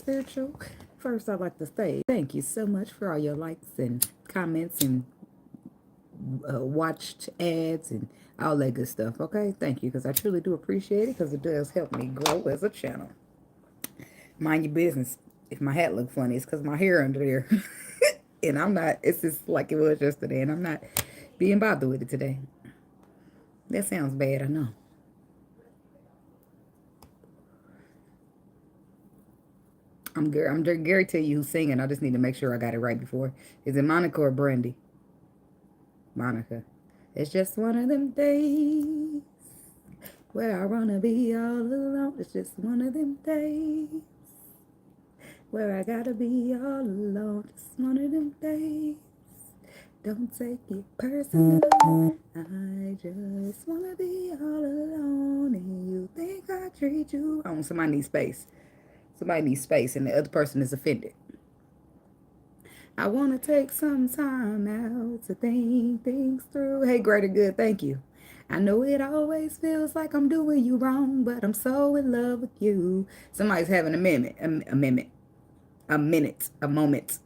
spiritual. First, I'd like to say thank you so much for all your likes and comments and watched ads and all that good stuff. Okay, thank you, because I truly do appreciate it, because it does help me grow as a channel. Mind your business. If my hat look funny, it's because my hair under there. And I'm not, it's just like it was yesterday, and I'm not being bothered with it today. That sounds bad, I know. I'm Gary tell you who's singing. I just need to make sure I got it right before. Is it Monica or Brandy? Monica. It's just one of them days where I wanna be all alone. It's just one of them days where I gotta be all alone. Just one of them days. Don't take it personal. I just wanna be all alone, and you think I treat you wrong. Somebody needs space. Somebody needs space, and the other person is offended. I want to take some time out to think things through. Hey, greater good, thank you. I know it always feels like I'm doing you wrong, but I'm so in love with you. Somebody's having a minute, a moment.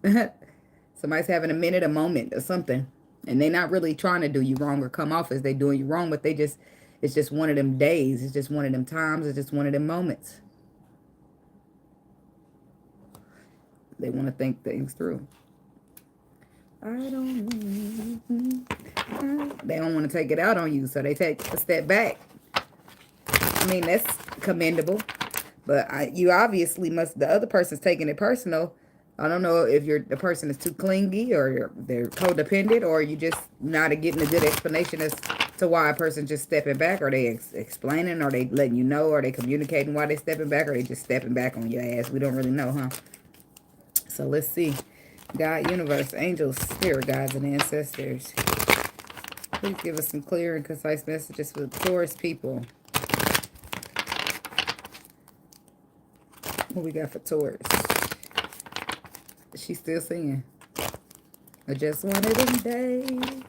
Somebody's having a minute, a moment, or something. And they're not really trying to do you wrong or come off as they doing you wrong, but it's just one of them days. It's just one of them times. It's just one of them moments. They want to think things through. They don't want to take it out on you, so they take a step back. I mean, that's commendable. But you obviously must, the other person's taking it personal. I don't know if the person is too clingy, or they're codependent, or you just not getting a good explanation as to why a person's just stepping back. Are they explaining? Are they letting you know? Are they communicating why they're stepping back? Or are they just stepping back on your ass? We don't really know, huh? So let's see. God, universe, angels, spirit guides, and ancestors. Please give us some clear and concise messages for the Taurus people. What we got for Taurus? She's still singing. I just one of them days.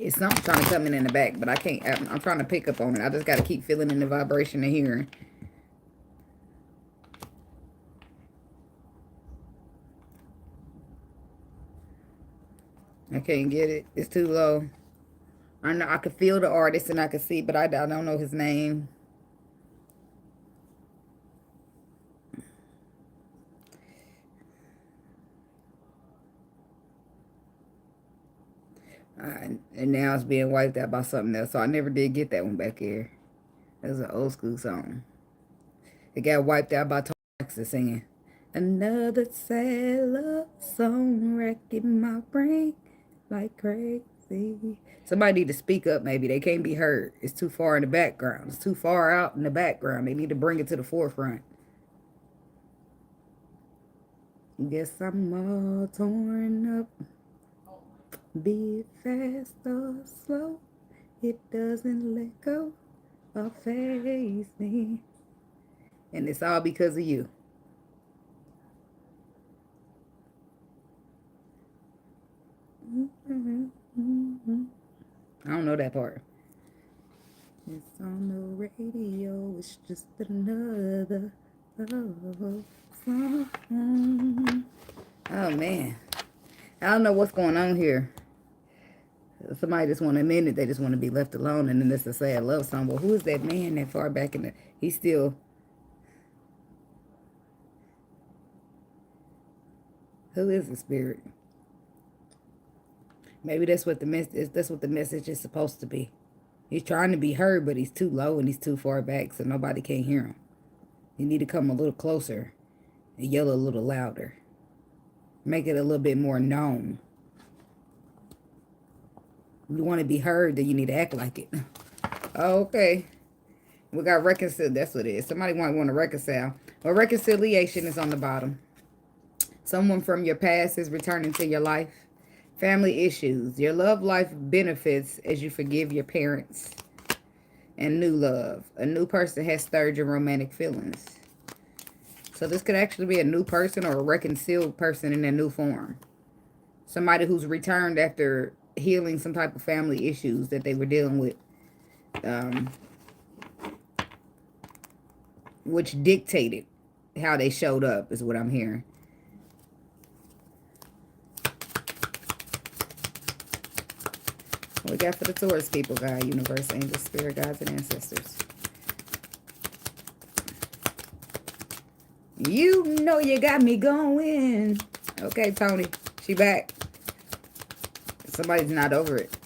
It's something trying to come in the back, but I can't. I'm trying to pick up on it. I just got to keep feeling in the vibration and hearing. I can't get it. It's too low. I know I could feel the artist and I could see, but I don't know his name. And now it's being wiped out by something else. So I never did get that one back here. That was an old school song. It got wiped out by Taurus singing. Another sad love song wrecking my brain like crazy. Somebody need to speak up, maybe. They can't be heard. It's too far in the background. It's too far out in the background. They need to bring it to the forefront. Guess I'm all torn up. Be it fast or slow, it doesn't let go or phase me. And it's all because of you. I don't know that part. It's on the radio, it's just another love song. Oh, man. I don't know what's going on here. Somebody just want a minute. They just want to be left alone. And then it's a sad love song. Well, who is that man that far back in the... He's still... Who is the spirit? Maybe that's what the message is supposed to be. He's trying to be heard, but he's too low and he's too far back, so nobody can hear him. You need to come a little closer and yell a little louder. Make it a little bit more known. You want to be heard, then you need to act like it. Okay. We got reconcile. That's what it is. Somebody might want to reconcile. Well, reconciliation is on the bottom. Someone from your past is returning to your life. Family issues. Your love life benefits as you forgive your parents. And new love. A new person has stirred your romantic feelings. So this could actually be a new person or a reconciled person in a new form. Somebody who's returned after healing some type of family issues that they were dealing with, which dictated how they showed up, is what I'm hearing. What we got for the Taurus people, God, universe, angels, spirit guides, and ancestors. You know you got me going. Okay, Tony, she back. Somebody's not over it.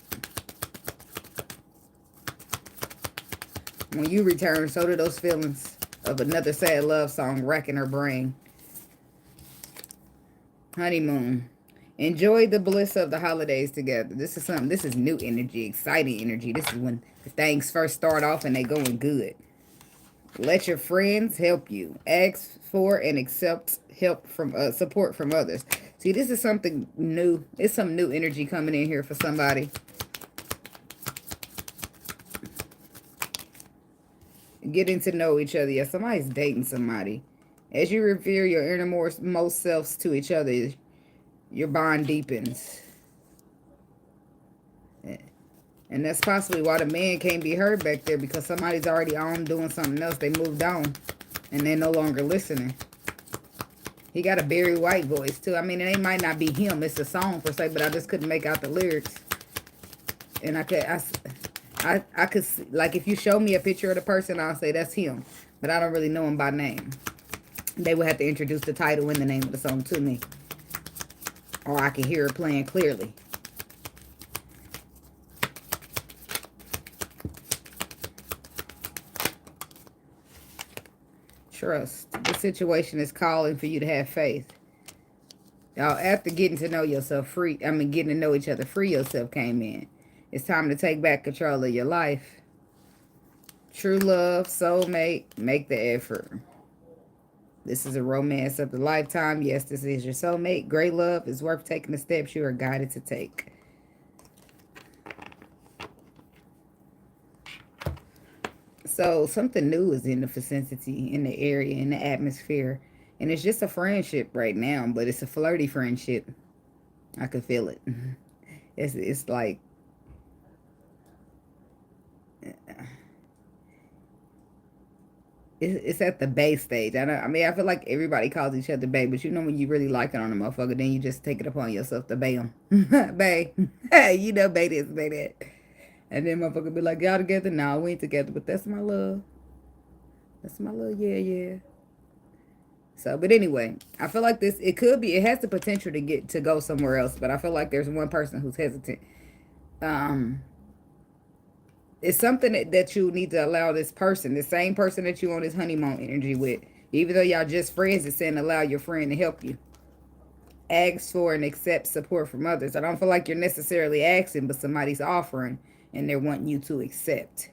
When you return, so do those feelings of another sad love song wrecking her brain. Honeymoon. Enjoy the bliss of the holidays together. This is something. This is new energy, exciting energy. This is when the things first start off and they going good. Let your friends help you. Ask for and accept help from support from others. See, this is something new. It's some new energy coming in here for somebody. Getting to know each other. Yeah, somebody's dating somebody. As you reveal your innermost selves to each other, your bond deepens. And that's possibly why the man can't be heard back there, because somebody's already on doing something else. They moved on and they're no longer listening. He got a Barry White voice too. I mean, it might not be him. It's a song per se, but I just couldn't make out the lyrics. And I could, like, if you show me a picture of the person, I'll say that's him. But I don't really know him by name. They would have to introduce the title and the name of the song to me. Or I can hear it playing clearly. Trust. The situation is calling for you to have faith. Y'all, after getting to know yourself, getting to know each other, free yourself came in. It's time to take back control of your life. True love, soulmate, make the effort. This is a romance of the lifetime. Yes, this is your soulmate. Great love is worth taking the steps you are guided to take. So something new is in the vicinity, in the area, in the atmosphere. And it's just a friendship right now, but it's a flirty friendship. I can feel it. It's like... It's at the bae stage. I mean, I feel like everybody calls each other bae, but you know when you really like it on a motherfucker, then you just take it upon yourself to bae them. Bae. You know bae this, bae that. And then motherfucker be like, y'all together? Nah, we ain't together, but that's my love. That's my love, yeah. So, but anyway, I feel like this, it has the potential to go somewhere else, but I feel like there's one person who's hesitant. It's something that you need to allow this person, the same person that you on this honeymoon energy with, even though y'all just friends, it's saying allow your friend to help you. Ask for and accept support from others. I don't feel like you're necessarily asking, but somebody's offering and they're wanting you to accept.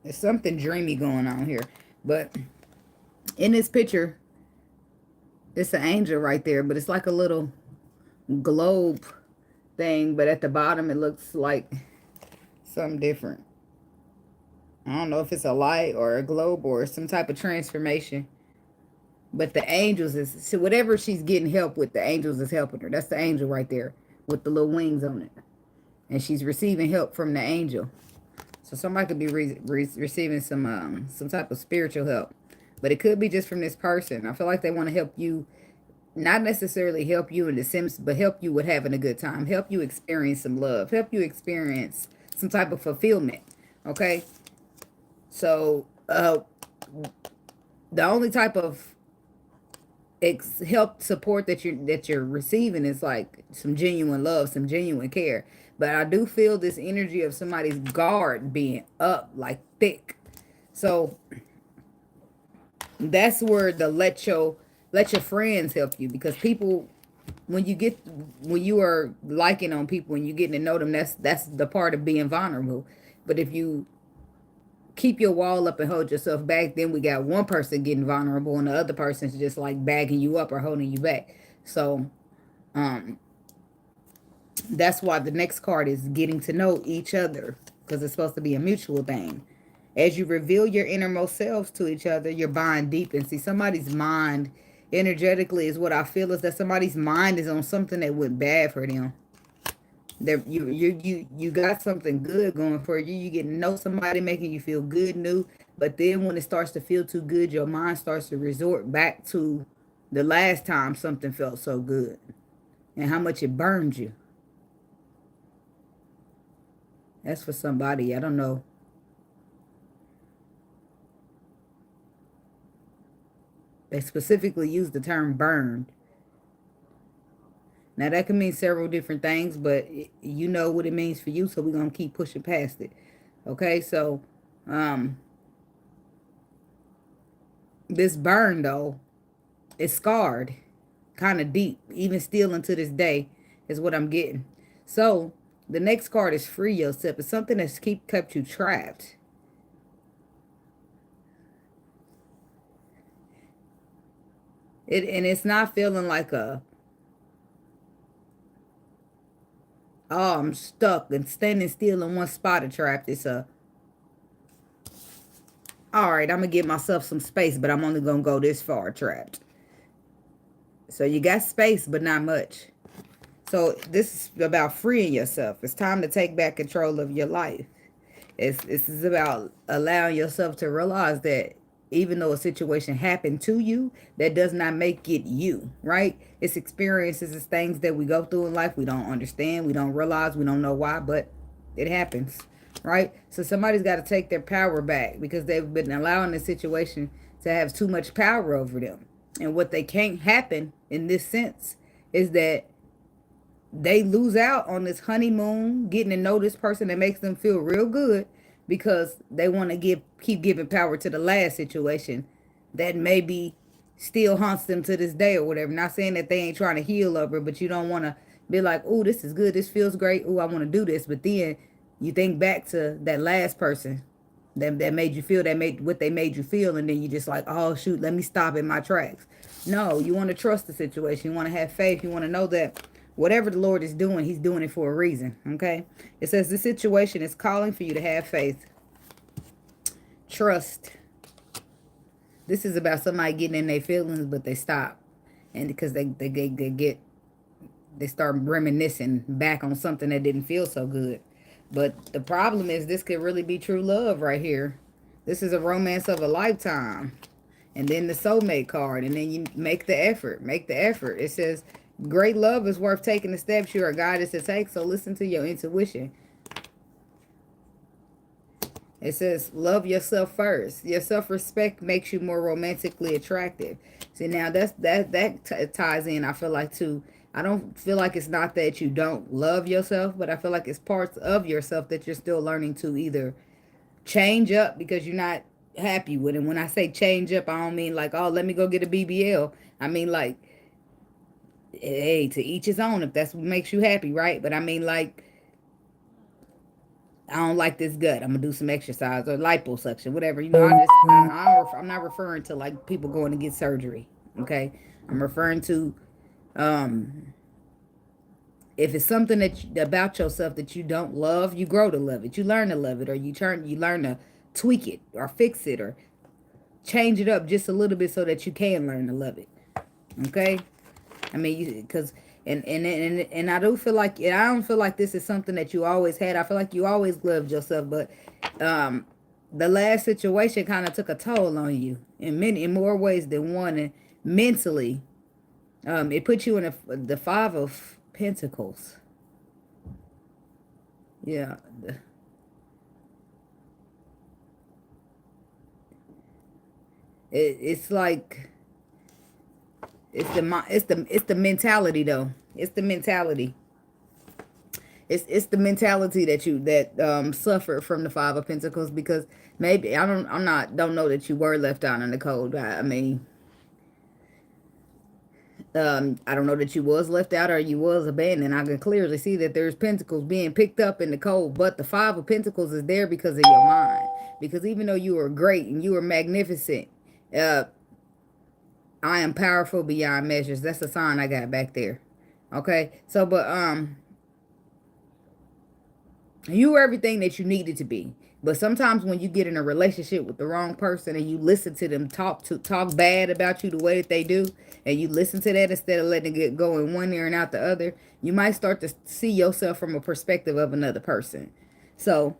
There's something dreamy going on here. But in this picture, it's an angel right there, but it's like a little globe thing. But at the bottom, it looks like something different. I don't know if it's a light or a globe or some type of transformation. But the angels so whatever she's getting help with, the angels is helping her. That's the angel right there with the little wings on it. And she's receiving help from the angel. So somebody could be receiving some type of spiritual help. But it could be just from this person. I feel like they want to help you, not necessarily help you in the sense, but help you with having a good time. Help you experience some love. Help you experience some type of fulfillment. Okay? So, the only type of help, support that you're receiving is like some genuine love, some genuine care. But I do feel this energy of somebody's guard being up, like thick. So that's where the let your friends help you, because people, when you are liking on people and you getting to know them, that's the part of being vulnerable. But if you keep your wall up and hold yourself back, then we got one person getting vulnerable and the other person's just like bagging you up or holding you back. So That's why the next card is getting to know each other, because it's supposed to be a mutual thing. As you reveal your innermost selves to each other, your bond deepens. See, somebody's mind energetically is what I feel is that somebody's mind is on something that went bad for them. That you got something good going for you. You get to know somebody making you feel good, new. But then when it starts to feel too good, your mind starts to resort back to the last time something felt so good and how much it burned you. That's for somebody. I don't know. They specifically use the term burned. Now that can mean several different things, but you know what it means for you, so we're gonna keep pushing past it. Okay, so um this burn though is scarred, kind of deep, even still unto this day, is what I'm getting. So the next card is free yourself. It's something that's kept you trapped. And it's not feeling like a, oh, I'm stuck and standing still in one spot of trapped. It's a, all right, I'm gonna give myself some space, but I'm only gonna go this far trapped. So you got space, but not much. So this is about freeing yourself. It's time to take back control of your life. This is about allowing yourself to realize that even though a situation happened to you, that does not make it you, right? It's experiences, it's things that we go through in life we don't understand, we don't realize, we don't know why, but it happens, right? So somebody's got to take their power back because they've been allowing the situation to have too much power over them. And what they can't happen in this sense is that they lose out on this honeymoon, getting to know this person that makes them feel real good because they want to keep giving power to the last situation that maybe still haunts them to this day or whatever. Not saying that they ain't trying to heal over, but you don't want to be like, oh, this is good, this feels great, oh, I want to do this. But then you think back to that last person that made you feel, that made what they made you feel, and then you just like, oh shoot, let me stop in my tracks. No, you want to trust the situation, you want to have faith, you want to know that whatever the Lord is doing, he's doing it for a reason. Okay, it says this situation is calling for you to have faith, trust. This is about somebody getting in their feelings, but they stop, and because they start reminiscing back on something that didn't feel so good. But the problem is this could really be true love right here. This is a romance of a lifetime. And then the soulmate card. And then you make the effort. Make the effort. It says, great love is worth taking the steps you are guided to take. So listen to your intuition. It says, love yourself first. Your self-respect makes you more romantically attractive. See, now that ties in, I feel like, to, I don't feel like it's not that you don't love yourself, but I feel like it's parts of yourself that you're still learning to either change up because you're not happy with it. When I say change up, I don't mean like, oh, let me go get a BBL. I mean like, hey, to each his own if that's what makes you happy, right? But I mean like, I don't like this gut, I'm gonna do some exercise or liposuction, whatever. You know, I'm not referring to like people going to get surgery. Okay, I'm referring to if it's something about yourself that you don't love, you grow to love it. You learn to love it, or you learn to tweak it or fix it or change it up just a little bit so that you can learn to love it. Okay, I mean, because and I do feel like, I don't feel like this is something that you always had. I feel like you always loved yourself, but the last situation kind of took a toll on you in more ways than one, and mentally, it put you in the Five of Pentacles. Yeah, it's like it's the mentality though. It's the mentality. It's the mentality that suffered from the Five of Pentacles, because maybe don't know that you were left out in the cold. I mean, I don't know that you was left out or you was abandoned. I can clearly see that there's pentacles being picked up in the cold, but the Five of Pentacles is there because of your mind. Because even though you were great and you were magnificent, uh, I am powerful beyond measures. That's the sign I got back there. Okay, so but You were everything that you needed to be. But sometimes when you get in a relationship with the wrong person and you listen to them talk bad about you the way that they do, and you listen to that instead of letting it go in one ear and out the other, you might start to see yourself from a perspective of another person. So,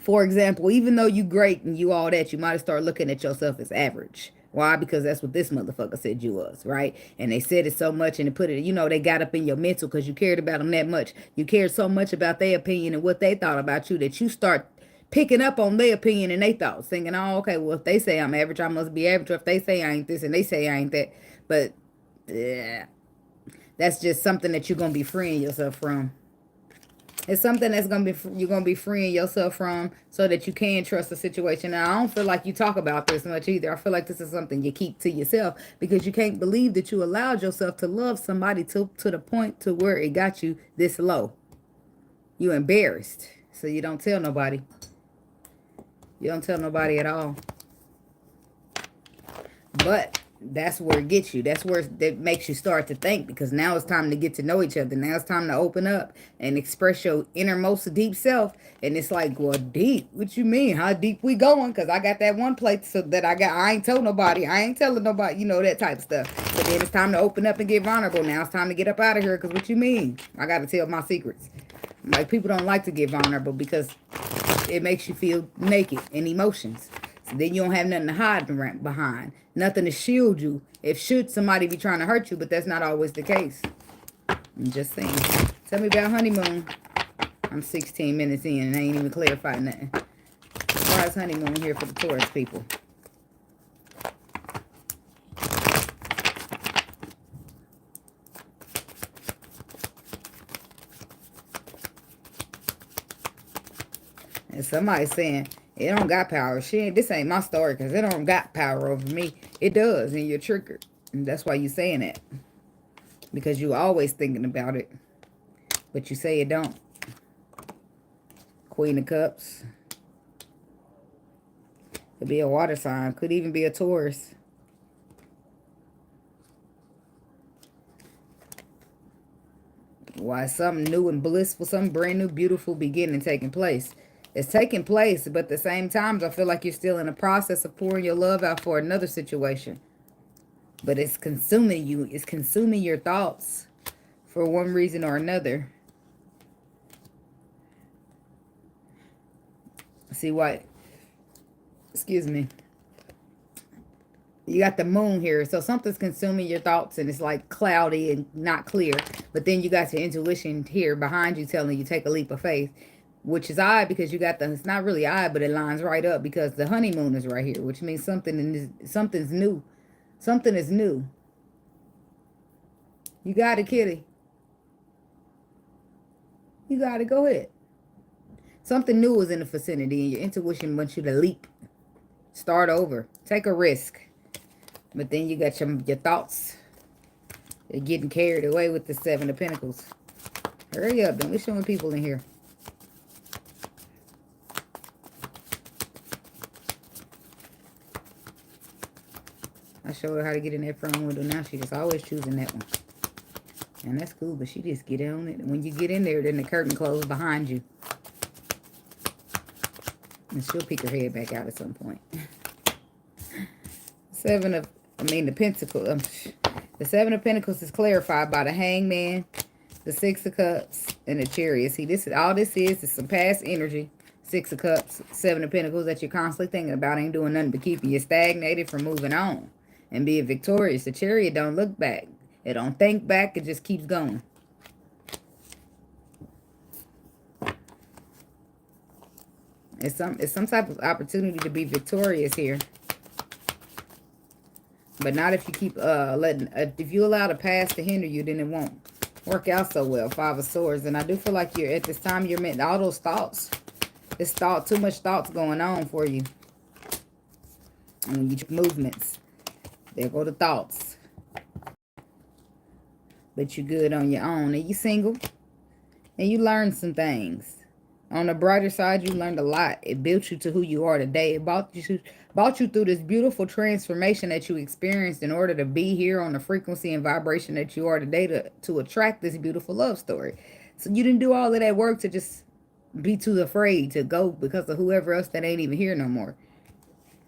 for example, even though you great and you all that, you might start looking at yourself as average. Why? Because that's what this motherfucker said you was, right? And they said it so much and they put it, they got up in your mental because you cared about them that much. You cared so much about their opinion and what they thought about you that you start picking up on their opinion and they thoughts, thinking, oh, okay, well, if they say I'm average, I must be average. Or if they say I ain't this and they say I ain't that. But yeah, that's just something that you're going to be freeing yourself from. It's something that's you're gonna be freeing yourself from, so that you can trust the situation. Now, I don't feel like you talk about this much either. I feel like this is something you keep to yourself because you can't believe that you allowed yourself to love somebody to the point to where it got you this low. You embarrassed, so you don't tell nobody. You don't tell nobody at all. But that's where it gets you. That's where that makes you start to think, because now it's time to get to know each other. Now it's time to open up and express your innermost deep self. And it's like, well, deep? What you mean? How deep we going? Because I got that one plate so that I ain't told nobody. I ain't telling nobody, that type of stuff. But then it's time to open up and get vulnerable. Now it's time to get up out of here, because what you mean? I got to tell my secrets. Like, people don't like to get vulnerable because it makes you feel naked in emotions. So then you don't have nothing to hide behind. Nothing to shield you. If should somebody be trying to hurt you, but that's not always the case. I'm just saying. Tell me about honeymoon. I'm 16 minutes in and I ain't even clarified nothing. Surprise honeymoon here for the Taurus people. And somebody's saying, it don't got power. This ain't my story because it don't got power over me. It does, and you're triggered. And that's why you're saying that. Because you're always thinking about it. But you say it don't. Queen of Cups. Could be a water sign. Could even be a Taurus. Why something new and blissful, some brand new, beautiful beginning taking place. It's taking place, but at the same time, I feel like you're still in the process of pouring your love out for another situation. But it's consuming you. It's consuming your thoughts for one reason or another. See what? Excuse me. You got the moon here. So something's consuming your thoughts and it's like cloudy and not clear. But then you got your intuition here behind you telling you take a leap of faith. Which is odd because you got it's not really odd, but it lines right up because the honeymoon is right here, which means something's new. Something is new. You got it, kitty. You got it. Go ahead. Something new is in the vicinity and your intuition wants you to leap. Start over. Take a risk. But then you got your thoughts. You're getting carried away with the Seven of Pentacles. Hurry up. Don't be showing people in here. I showed her how to get in that front window. Now she's always choosing that one. And that's cool, but she just get on it. When you get in there, then the curtain closes behind you. And she'll peek her head back out at some point. The Pentacles. The Seven of Pentacles is clarified by the Hangman, the Six of Cups, and the Chariot. See, all this is some past energy. Six of Cups, Seven of Pentacles that you're constantly thinking about ain't doing nothing but keeping you stagnated from moving on and being victorious. The Chariot don't look back. It don't think back. It just keeps going. It's some type of opportunity to be victorious here. But not if you keep if you allow the past to hinder you, then it won't work out so well. Five of Swords. And I do feel like at this time you're meant all those thoughts. It's too much thoughts going on for you. And when you movements, there go the thoughts. But you're good on your own. And you single. And you learned some things. On the brighter side, you learned a lot. It built you to who you are today. It brought you through this beautiful transformation that you experienced in order to be here on the frequency and vibration that you are today to attract this beautiful love story. So you didn't do all of that work to just be too afraid to go because of whoever else that ain't even here no more.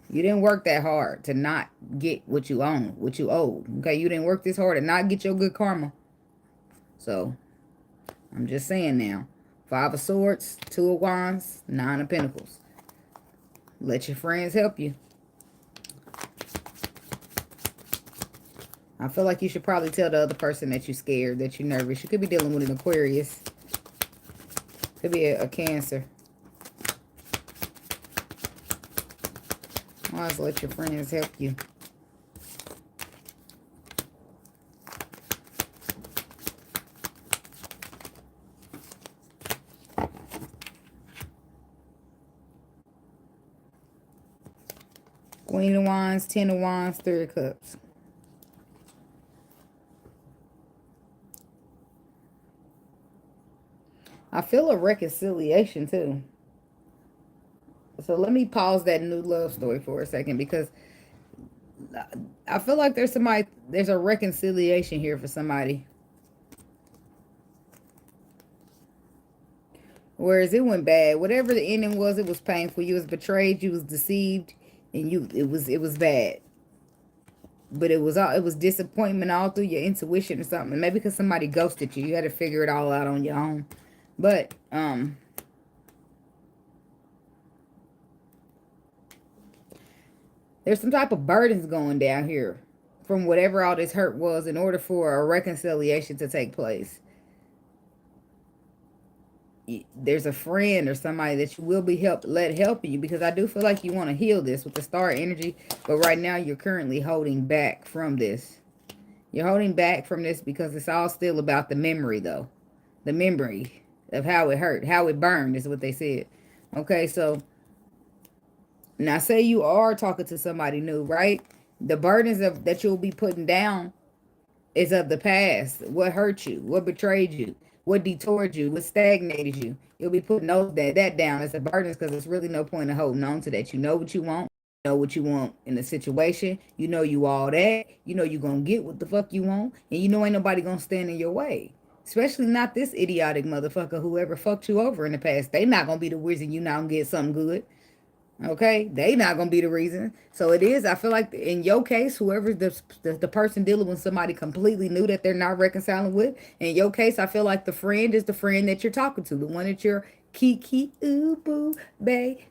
You didn't work that hard to not get what you own, what you owe. Okay, you didn't work this hard to not get your good karma. So, I'm just saying now. 5 of Swords, 2 of Wands, 9 of Pentacles. Let your friends help you. I feel like you should probably tell the other person that you're scared, that you're nervous. You could be dealing with an Aquarius. Could be a Cancer. Always let your friends help you. Queen of Wands, 10 of Wands, 3 of Cups. I feel a reconciliation too. So let me pause that new love story for a second, because I feel like there's a reconciliation here for somebody. Whereas it went bad. Whatever the ending was, it was painful. You was betrayed, you was deceived, and it was bad. But it was disappointment all through your intuition or something. Maybe because somebody ghosted you. You had to figure it all out on your own. But there's some type of burdens going down here from whatever all this hurt was in order for a reconciliation to take place. There's a friend or somebody that you will be let help you, because I do feel like you want to heal this with the star energy, but right now you're currently holding back from this. You're holding back from this because it's all still about the memory, though. The memory of how it hurt, how it burned is what they said. Okay, so now say you are talking to somebody new, right? The burdens that you'll be putting down is of the past. What hurt you? What betrayed you? What detoured you? What stagnated you? You'll be putting that down as a burden, because there's really no point in holding on to that. You know what you want. You know what you want in a situation. You know you all that. You know you're going to get what the fuck you want. And you know ain't nobody going to stand in your way. Especially not this idiotic motherfucker whoever fucked you over in the past. They not going to be the reason you not going to get something good. Okay, they not gonna be the reason. So it is. I feel like in your case, whoever's the person dealing with somebody completely new that they're not reconciling with. In your case, I feel like the friend is the friend that you're talking to, the one that you're kiki ooh boo bay.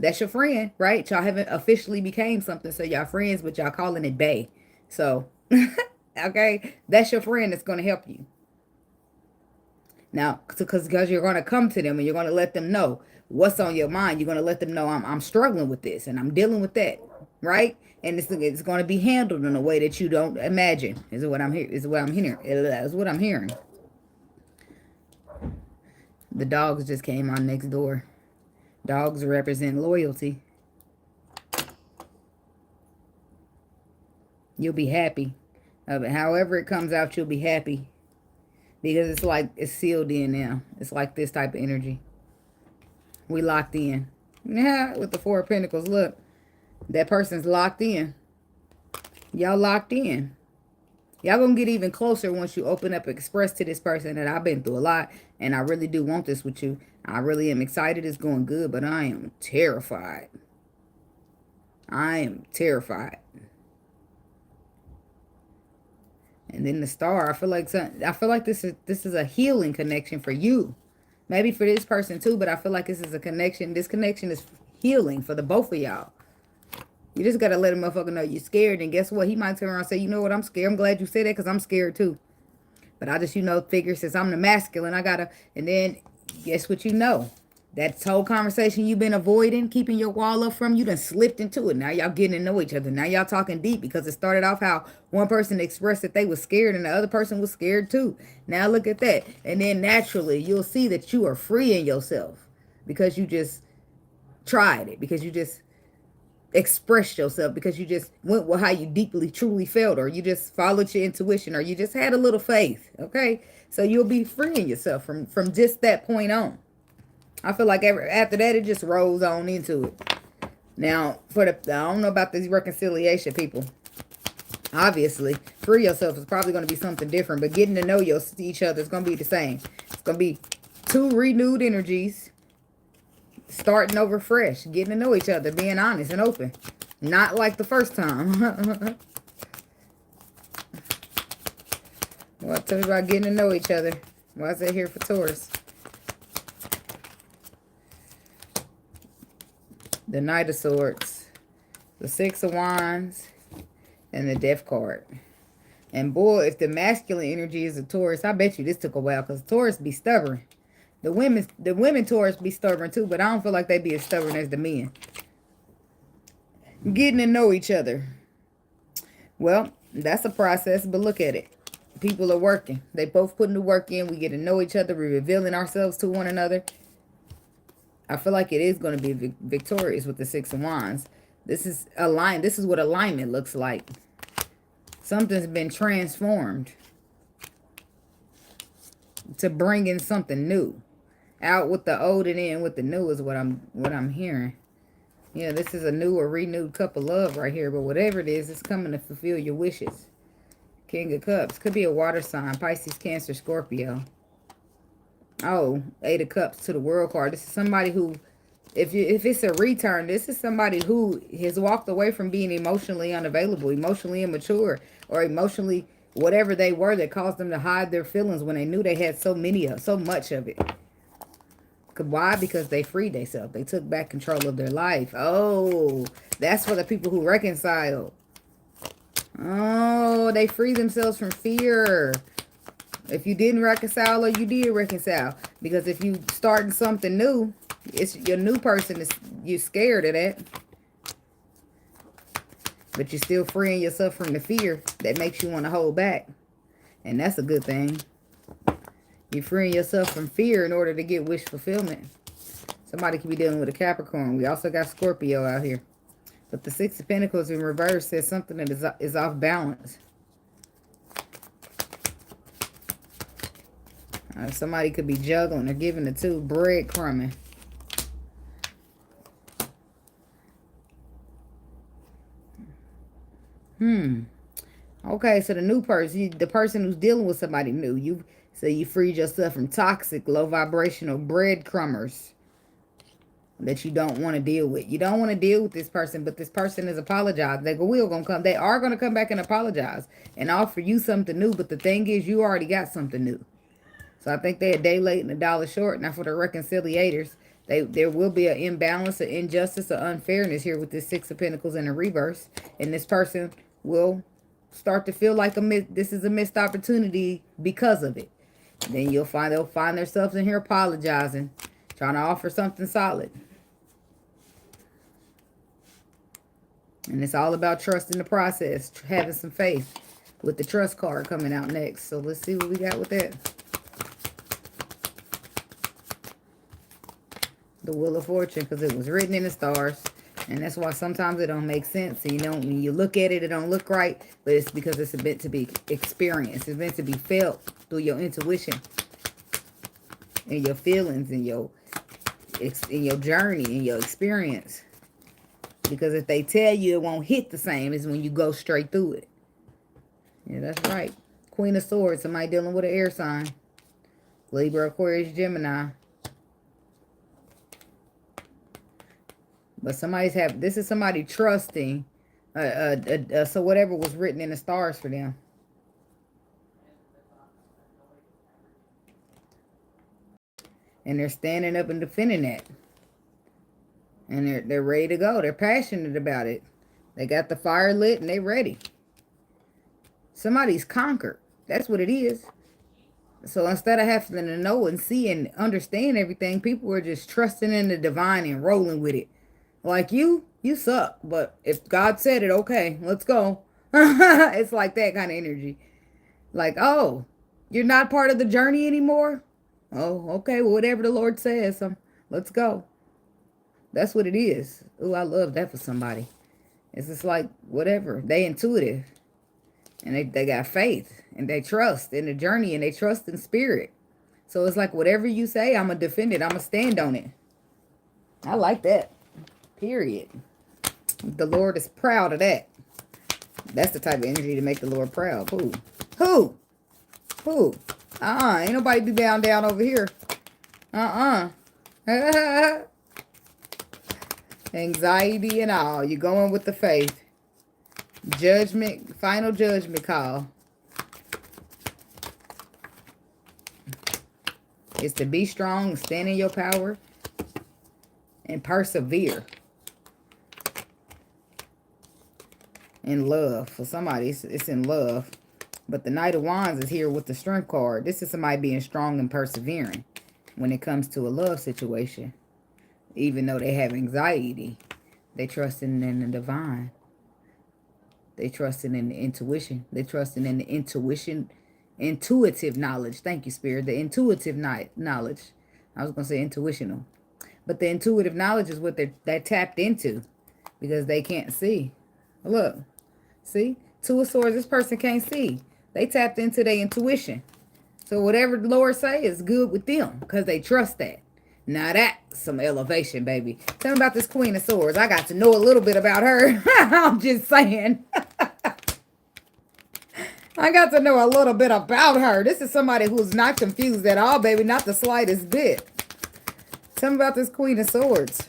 That's your friend, right? Y'all haven't officially became something, so y'all friends, but y'all calling it bay. So, okay, that's your friend that's gonna help you. Now, because you're gonna come to them and you're gonna let them know what's on your mind. You're going to let them know I'm struggling with this and I'm dealing with that, right? And it's going to be handled in a way that you don't imagine. Is what I'm hearing. Is what I'm hearing. The dogs just came on next door. Dogs represent loyalty. You'll be happy. However it comes out, you'll be happy. Because it's like it's sealed in now. It's like this type of energy. We locked in. Yeah, with the 4 of Pentacles. Look, that person's locked in. Y'all locked in. Y'all gonna get even closer once you open up, express to this person that I've been through a lot, and I really do want this with you. I really am excited. It's going good, but I am terrified. I am terrified. And then the Star. I feel like this is a healing connection for you. Maybe for this person too, but I feel like this is a connection. This connection is healing for the both of y'all. You just got to let a motherfucker know you're scared. And guess what? He might turn around and say, you know what? I'm scared. I'm glad you said that because I'm scared too. But I just, figure since I'm the masculine, I got to. And then guess what you know? That whole conversation you've been avoiding, keeping your wall up from, you done slipped into it. Now y'all getting to know each other. Now y'all talking deep, because it started off how one person expressed that they was scared and the other person was scared too. Now look at that. And then naturally you'll see that you are freeing yourself because you just tried it, because you just expressed yourself, because you just went with how you deeply truly felt, or you just followed your intuition, or you just had a little faith. Okay, so you'll be freeing yourself from just that point on. I feel like after that, it just rolls on into it. Now, I don't know about these reconciliation people. Obviously, free yourself is probably going to be something different, but getting to know each other is going to be the same. It's going to be two renewed energies. Starting over fresh. Getting to know each other. Being honest and open. Not like the first time. Well, I tell you about getting to know each other. Why is that here for Taurus? The Knight of Swords. The Six of Wands. And the Death card. And boy, if the masculine energy is a Taurus, I bet you this took a while. Because Taurus be stubborn. The women Taurus be stubborn too. But I don't feel like they be as stubborn as the men. Getting to know each other. Well, that's a process. But look at it. People are working. They both putting the work in. We get to know each other. We're revealing ourselves to one another. I feel like it is going to be victorious with the Six of Wands. This is aligned. This is what alignment looks like. Something's been transformed to bring in something new. Out with the old and in with the new is what I'm hearing. Yeah, this is a new or renewed cup of love right here. But whatever it is, it's coming to fulfill your wishes. King of Cups. Could be a water sign. Pisces, Cancer, Scorpio. Oh, Eight of Cups to the World card. This is somebody who, if it's a return, this is somebody who has walked away from being emotionally unavailable, emotionally immature, or emotionally whatever they were that caused them to hide their feelings when they knew they had so much of it. Why? Because they freed themselves. They took back control of their life. Oh, that's for the people who reconcile. Oh, they free themselves from fear. If you didn't reconcile or you did reconcile. Because if you starting something new, it's your new person, you're scared of that. But you're still freeing yourself from the fear that makes you want to hold back. And that's a good thing. You're freeing yourself from fear in order to get wish fulfillment. Somebody could be dealing with a Capricorn. We also got Scorpio out here. But the Six of Pentacles in reverse says something that is off balance. Somebody could be juggling or giving the two breadcrumbing. Okay, so the new person, the person who's dealing with somebody new, so you freed yourself from toxic, low vibrational breadcrumbers that you don't want to deal with. You don't want to deal with this person, but this person is apologizing. They are going to come back and apologize and offer you something new. But the thing is, you already got something new. So I think they're a day late and a dollar short. Now for the reconciliators, there will be an imbalance, an injustice, or unfairness here with this Six of Pentacles in the reverse. And this person will start to feel like this is a missed opportunity because of it. Then they'll find themselves in here apologizing, trying to offer something solid. And it's all about trusting the process, having some faith, with the trust card coming out next. So let's see what we got with that. The Wheel of Fortune, because it was written in the stars. And that's why sometimes it don't make sense. You know, when you look at it, it don't look right. But it's because it's meant to be experienced. It's meant to be felt through your intuition. And your feelings and your journey and your experience. Because if they tell you it won't hit the same as when you go straight through it. Yeah, that's right. Queen of Swords, somebody dealing with an air sign. Libra, Aquarius, Gemini. But this is somebody trusting. So whatever was written in the stars for them. And they're standing up and defending that. And they're ready to go. They're passionate about it. They got the fire lit and they're ready. Somebody's conquered. That's what it is. So instead of having to know and see and understand everything, people are just trusting in the divine and rolling with it. Like you suck. But if God said it, okay, let's go. It's like that kind of energy. Like, oh, you're not part of the journey anymore? Oh, okay, well, whatever the Lord says, let's go. That's what it is. Oh, I love that for somebody. It's just like, whatever. They intuitive. And they got faith. And they trust in the journey. And they trust in spirit. So it's like, whatever you say, I'm going to defend it. I'm going to stand on it. I like that. Period. The Lord is proud of that. That's the type of energy to make the Lord proud. Who? Ain't nobody be down over here. Anxiety and all. You're going with the faith. Judgment, final judgment call. Is to be strong, stand in your power, and persevere. In love. For somebody, it's in love. But the Knight of Wands is here with the Strength card. This is somebody being strong and persevering when it comes to a love situation. Even though they have anxiety, they trusting in the divine. They trusting in the intuition. They trusting in the intuitive knowledge. Thank you, Spirit. The intuitive knowledge. I was going to say intuitional. But the intuitive knowledge is what they're tapped into because they can't see. Look. See? Two of Swords, this person can't see. They tapped into their intuition. So whatever the Lord say is good with them because they trust that. Now that's some elevation, baby. Tell me about this Queen of Swords. I got to know a little bit about her. I'm just saying. I got to know a little bit about her. This is somebody who's not confused at all, baby. Not the slightest bit. Tell me about this Queen of Swords.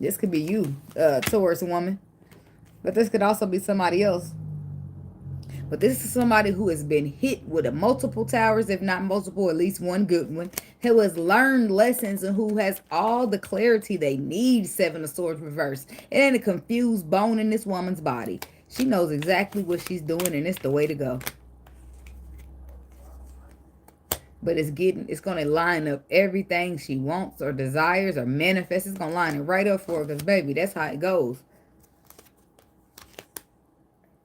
This could be you, Taurus woman. But this could also be somebody else. But this is somebody who has been hit with a multiple towers, if not multiple, at least one good one. Who has learned lessons and who has all the clarity they need. Seven of Swords reversed. It ain't a confused bone in this woman's body. She knows exactly what she's doing and it's the way to go. But it's going to line up everything she wants or desires or manifests. It's going to line it right up for her because, baby, that's how it goes.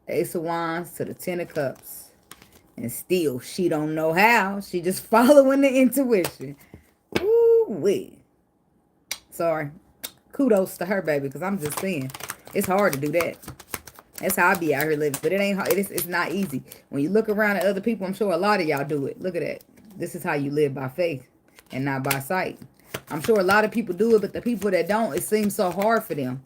Ace of Wands to the Ten of Cups. And still, she don't know how. She just following the intuition. Ooh-wee. Sorry. Kudos to her, baby, because I'm just saying. It's hard to do that. That's how I be out here living. But it ain't hard. It's not easy. When you look around at other people, I'm sure a lot of y'all do it. Look at that. This is how you live by faith and not by sight. I'm sure a lot of people do it, but the people that don't, it seems so hard for them.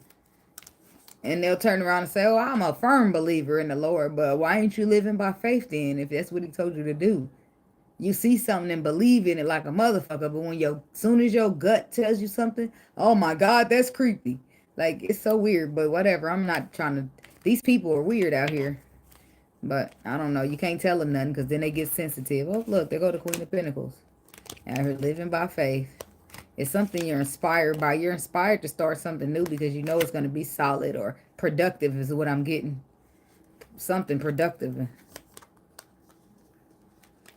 And they'll turn around and say, oh, I'm a firm believer in the Lord, but why ain't you living by faith then if that's what he told you to do? You see something and believe in it like a motherfucker, but when as soon as your gut tells you something, oh my God, that's creepy. Like, it's so weird, but whatever. I'm not trying to, these people are weird out here. But, I don't know. You can't tell them nothing because then they get sensitive. Oh, look. There go the Queen of Pentacles. Out here living by faith. It's something you're inspired by. You're inspired to start something new because you know it's going to be solid or productive is what I'm getting. Something productive.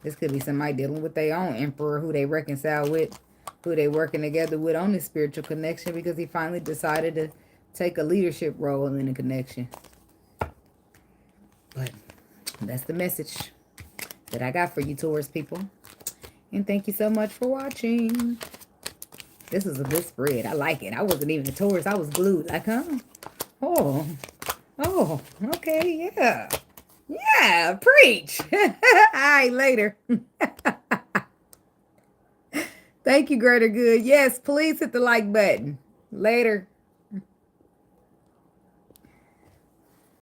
This could be somebody dealing with their own emperor who they reconcile with. Who they working together with on this spiritual connection because he finally decided to take a leadership role in the connection. But that's the message that I got for you, Taurus people. And thank you so much for watching. This is a good spread. I like it. I wasn't even a Taurus. I was glued. Like, huh? Oh. Oh, okay. Yeah. Yeah. Preach. All right. Later. Thank you, Greater Good. Yes, please hit the like button. Later.